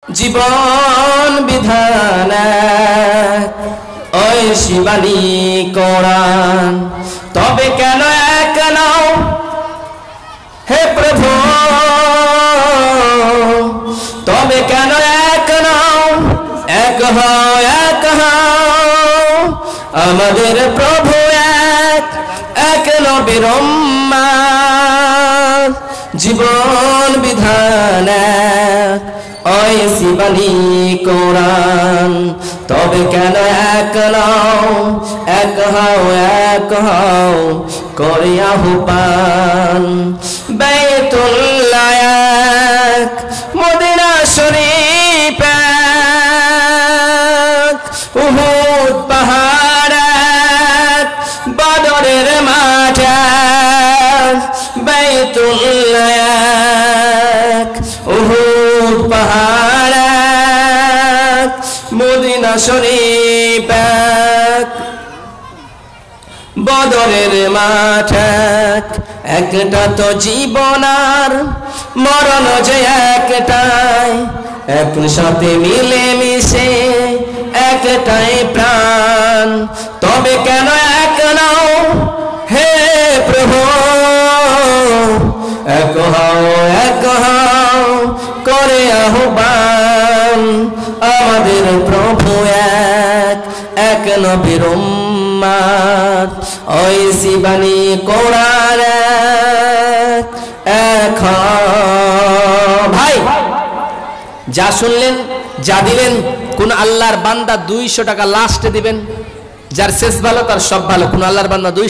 জীবন বিধান ওই শিবানী কোরআন, তবে কেন এক নাও হে প্রভু, তবে কেন এক নাও, এক হও এক হও আমাদের প্রভু এক, এক নবীর উম্মত। জীবন বিধান ওই শিবানী কোরআন, তবে কেন এক নাও, এক হও করে আহ্বান। বাইতুল্লাহ এক, মদিনা শরীফ এক, উহুদ পাহাড় এক, বদরের মাঠ এক। বাইতুল্লাহ এক, উহুদ পাহাড় এক, মদিনা শরীফ এক, বদরের মাঠ এক। একটা তো জীবন আর মরণ যে একটাই, একসাথে মিলে মিশে একটাই প্রাণ। তবে কেন এক নাও হে প্রভু, এক হও করে আহ্বান। আমাদের প্রভু এক, এক নবীর উম্মত। ওই শিবানী কোরআন এক। ভাই যা শুনলেন যা দিলেন, কোন আল্লাহর বান্দা 200 টাকা লাস্টে দিবেন? যার শেষ ভালো তার সব ভালো। কোন আল্লাহর বান্দা